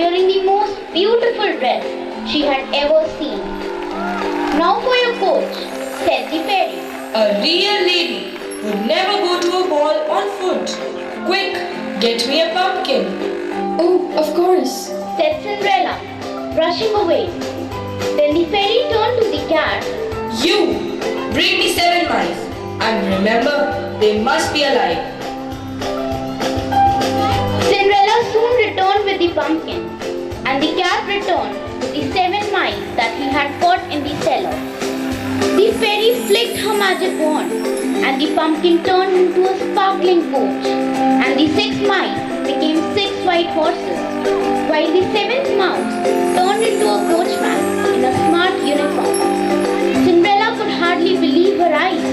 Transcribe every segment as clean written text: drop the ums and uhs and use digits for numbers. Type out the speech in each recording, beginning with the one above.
wearing the most beautiful dress she had ever seen. "Now for your coach," said the fairy. A real lady would never go to a ball on foot. Quick, get me a pumpkin. Oh, of course, said Cinderella, rushing away. Then the fairy turned to the cat. You, bring me 7 mice. And remember, they must be alive. Cinderella soon returned with the pumpkin, and the cat returned with the 7 mice that he had caught in the cellar. The fairy flicked her magic wand, and the pumpkin turned into a sparkling coach, and the 6 mice became 6 white horses, while the 7th mouse turned into a coachman in a smart uniform. Cinderella could hardly believe her eyes.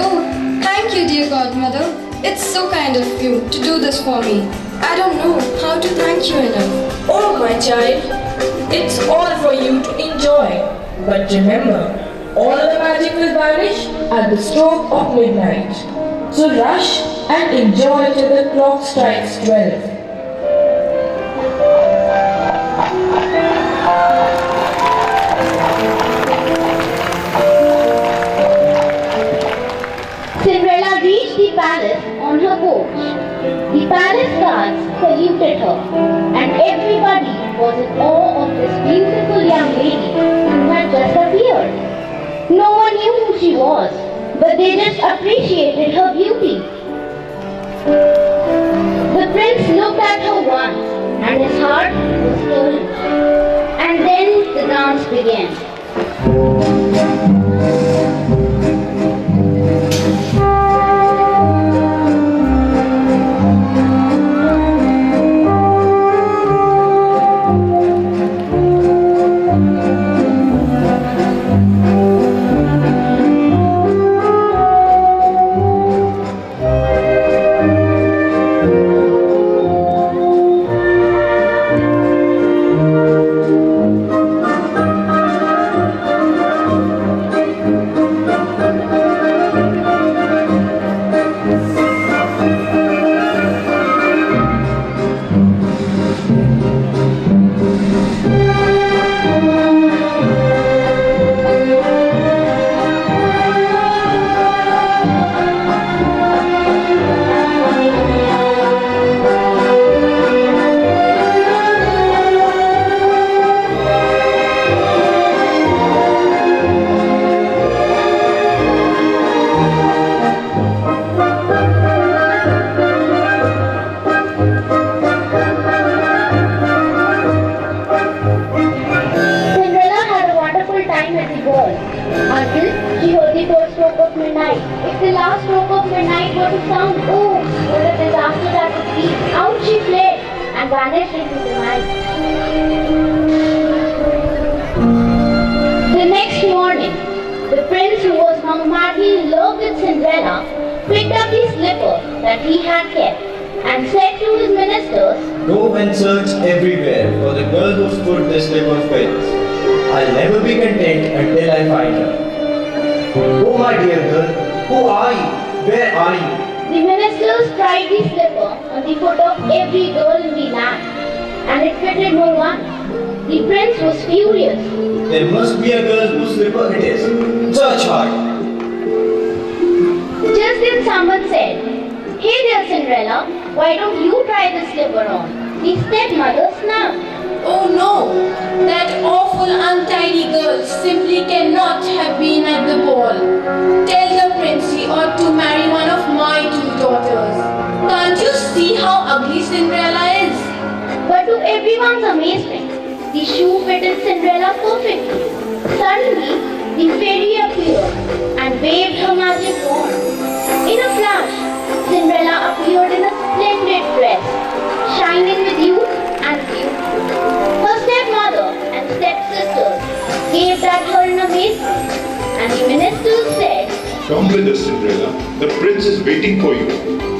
oh, thank you, dear godmother. It's so kind of you to do this for me. I don't know how to thank you enough. Oh, my child, it's all for you to enjoy. But remember, all the magic will vanish at the stroke of midnight. So rush and enjoy till the clock strikes 12. Cinderella reached the palace on her coach. The palace guards saluted her, and everybody was in awe of this beautiful young lady who had just appeared. No one knew who she was, but they just appreciated her beauty. The prince looked at her once, and his heart was stolen. And then the dance began. Until she heard the third stroke of midnight. If the last stroke of midnight were to sound, oh, what a disaster that would be. Out she fled and vanished into the night. The next morning, the prince, who was now madly in love with Cinderella, picked up the slipper that he had kept and said to his ministers, "Go and search everywhere for the girl whose foot this slipper fits. I'll never be content until I find her. Oh, my dear girl, who are you? Where are you?" The ministers tried the slipper on the foot of every girl in the land, and it fitted no one. The prince was furious. There must be a girl whose slipper it is. Search hard. Just then someone said, "Hey there, Cinderella, why don't you try the slipper on?" The stepmother snapped. Oh no, that awful untidy girl simply cannot have been at the ball. Tell the prince he ought to marry one of my 2 daughters. Can't you see how ugly Cinderella is? But to everyone's amazement, the shoe fitted Cinderella perfectly. Suddenly, the fairy appeared and waved her magic wand. In a flash, Cinderella appeared in a splendid dress, shining with youth and beauty. Her stepmother and stepsisters gazed at her in amazement, and the ministers said, "Come with us, Cinderella. The prince is waiting for you."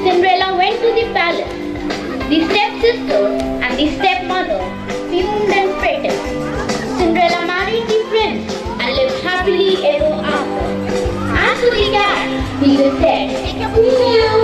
Cinderella went to the palace. The stepsister and the stepmother fumed and fretted. Cinderella married the prince and lived happily ever after. As to the cat, he just said, "Meow."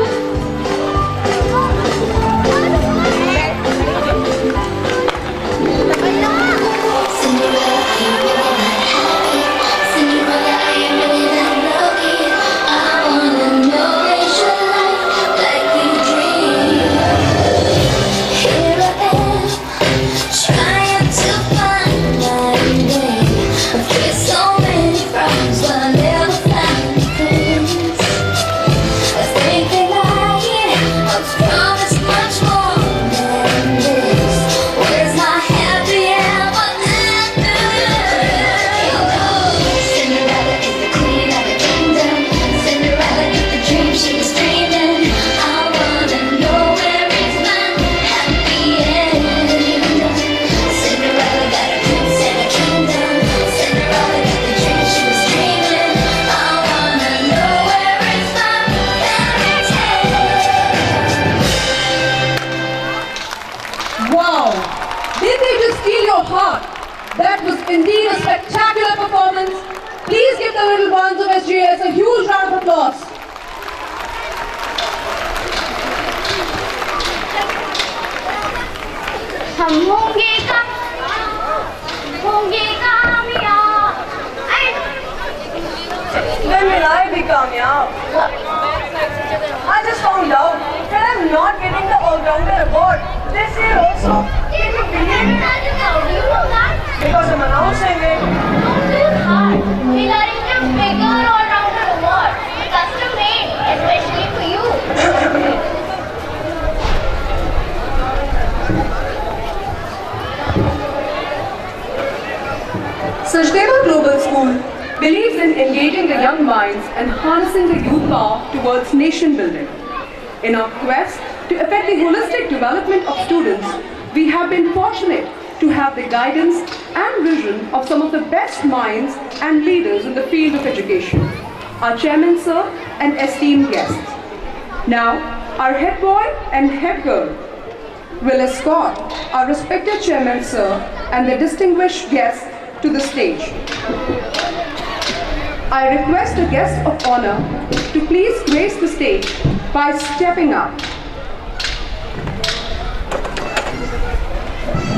steal your heart. That was indeed a spectacular performance. Please give the little ones of SGS a huge round of applause. हम होंगे कामयाब. When will I be kamyab? I just found out that I'm not getting the all-rounder award this year also. How do you know that? Because I'm announcing it. Don't feel hard. We'll arrange a bigger all-rounder award, custom made, especially for you. Sachdeva Global School believes in engaging the young minds and harnessing the youth power towards nation building. In our quest to affect the holistic development of students, we have been fortunate to have the guidance and vision of some of the best minds and leaders in the field of education, our chairman sir and esteemed guests. Now, our head boy and head girl will escort our respected chairman sir and the distinguished guests to the stage. I request a guest of honor to please grace the stage by stepping up.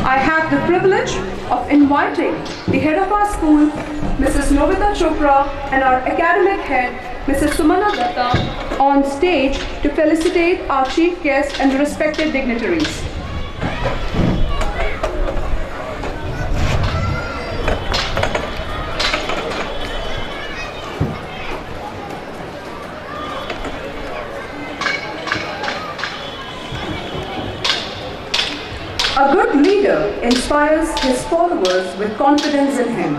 I have the privilege of inviting the head of our school, Mrs. Novita Chopra, and our academic head, Mrs. Sumana Datta, on stage to felicitate our chief guests and the respected dignitaries. A good leader inspires his followers with confidence in him.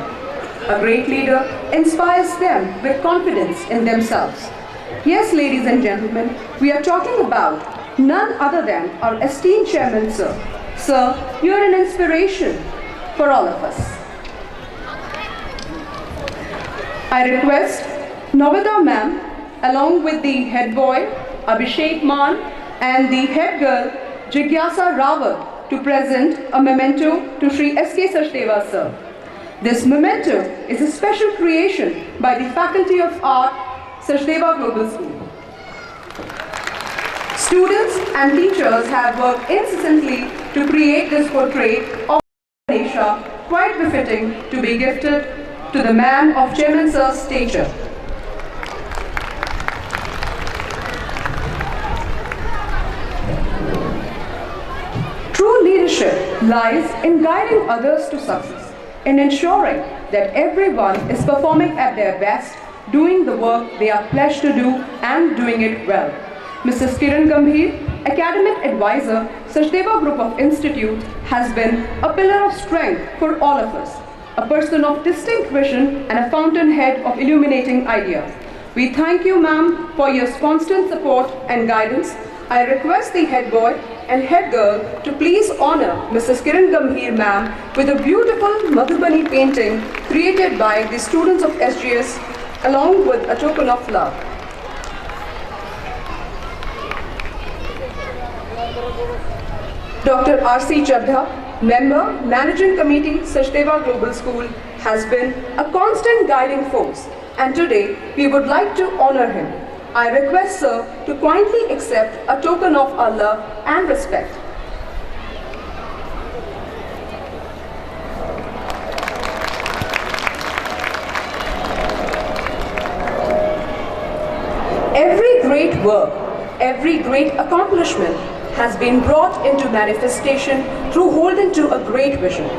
A great leader inspires them with confidence in themselves. Yes, ladies and gentlemen, we are talking about none other than our esteemed chairman, sir. Sir, you are an inspiration for all of us. I request Novita ma'am, along with the head boy, Abhishek Man, and the head girl, Jigyasa Rawat, to present a memento to Sri S.K. Sachdeva sir. This memento is a special creation by the Faculty of Art, Sachdeva Global School. Students and teachers have worked incessantly to create this portrait of Ganesha, quite befitting to be gifted to the man of Chairman Sir's stature. True leadership lies in guiding others to success, in ensuring that everyone is performing at their best, doing the work they are pledged to do and doing it well. Mrs. Kiran Gambhir, Academic Advisor, Sachdeva Group of Institute, has been a pillar of strength for all of us, a person of distinct vision and a fountainhead of illuminating ideas. We thank you, ma'am, for your constant support and guidance. I request the head boy and head girl to please honor Mrs. Kiran Gambhir ma'am with a beautiful Madhubani painting created by the students of SGS along with a token of love. Dr. R.C. Chadha, Member, Managing Committee, Sachdeva Global School, has been a constant guiding force, and today we would like to honor him. I request sir to kindly accept a token of our love and respect. Every great work, every great accomplishment has been brought into manifestation through holding to a great vision.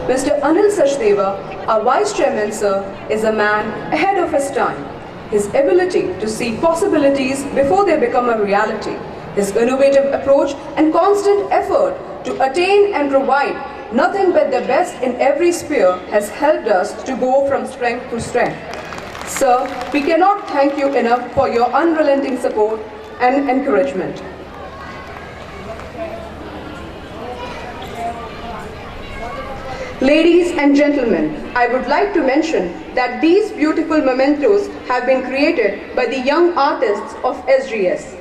Mr. Anil Sachdeva, our Vice Chairman sir, is a man ahead of his time. His ability to see possibilities before they become a reality, his innovative approach and constant effort to attain and provide nothing but the best in every sphere has helped us to go from strength to strength. Sir, we cannot thank you enough for your unrelenting support and encouragement. Ladies and gentlemen, I would like to mention that these beautiful mementos have been created by the young artists of SGS.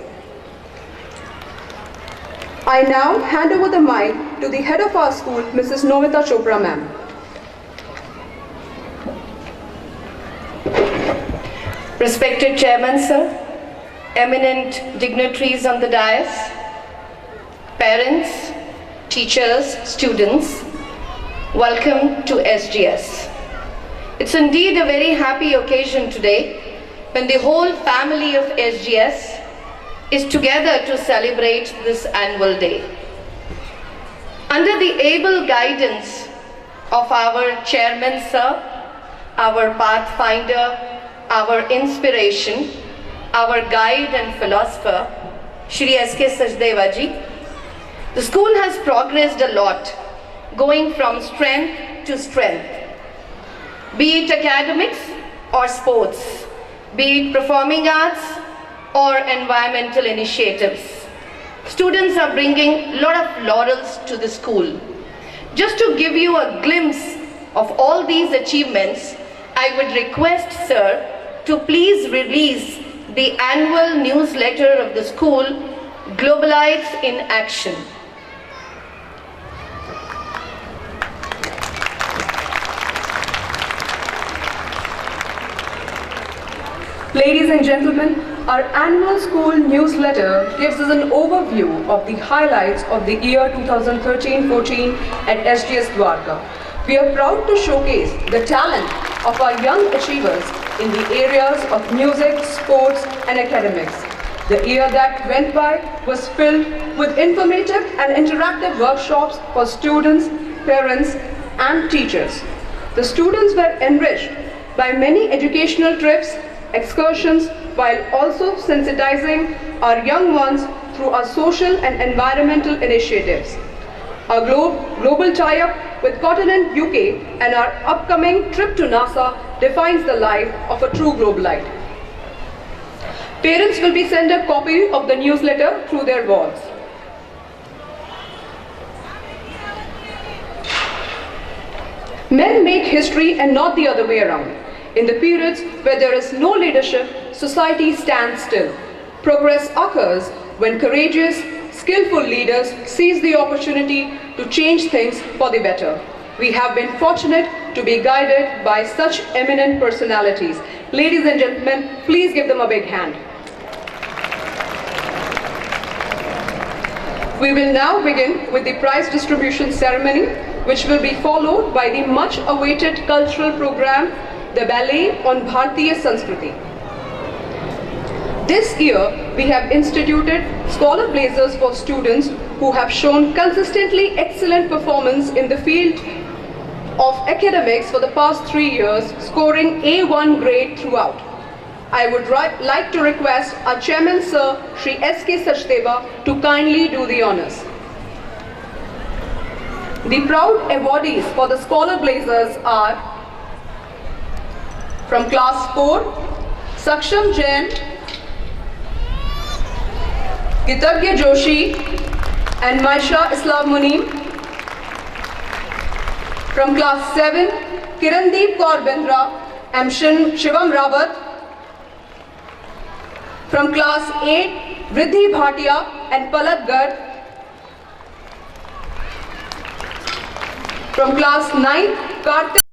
I now hand over the mic to the head of our school, Mrs. Novita Chopra ma'am. Respected Chairman, sir, eminent dignitaries on the dais, parents, teachers, students, welcome to SGS. It's indeed a very happy occasion today when the whole family of SGS is together to celebrate this annual day. Under the able guidance of our chairman, sir, our pathfinder, our inspiration, our guide and philosopher, Shri S.K. Sachdeva ji, the school has progressed a lot, going from strength to strength. Be it academics or sports, be it performing arts or environmental initiatives. Students are bringing a lot of laurels to the school. Just to give you a glimpse of all these achievements, I would request, sir, to please release the annual newsletter of the school, Globalites in Action. Ladies and gentlemen, our annual school newsletter gives us an overview of the highlights of the year 2013-14 at SGS Dwarka. We are proud to showcase the talent of our young achievers in the areas of music, sports and academics. The year that went by was filled with informative and interactive workshops for students, parents and teachers. The students were enriched by many educational trips, excursions, while also sensitizing our young ones through our social and environmental initiatives. Our global tie-up with Continent UK and our upcoming trip to NASA defines the life of a true globalite. Parents will be sent a copy of the newsletter through their walls. Men make history and not the other way around. In the periods where there is no leadership, society stands still. Progress occurs when courageous, skillful leaders seize the opportunity to change things for the better. We have been fortunate to be guided by such eminent personalities. Ladies and gentlemen, please give them a big hand. We will now begin with the prize distribution ceremony, which will be followed by the much-awaited cultural program, the Ballet on Bharatiya Sanskriti. This year, we have instituted Scholar Blazers for students who have shown consistently excellent performance in the field of academics for the past 3 years, scoring A1 grade throughout. I would like to request our Chairman Sir, Shri S.K. Sachdeva, to kindly do the honors. The proud awardees for the Scholar Blazers are from Class 4, Saksham Jain, Gitagya Joshi and Maisha Islam Munim. From Class 7, Kirandeep Kaur Bindra and Shivam Rawat. From Class 8, Riddhi Bhatia and Palak Garg. From Class 9, Kartik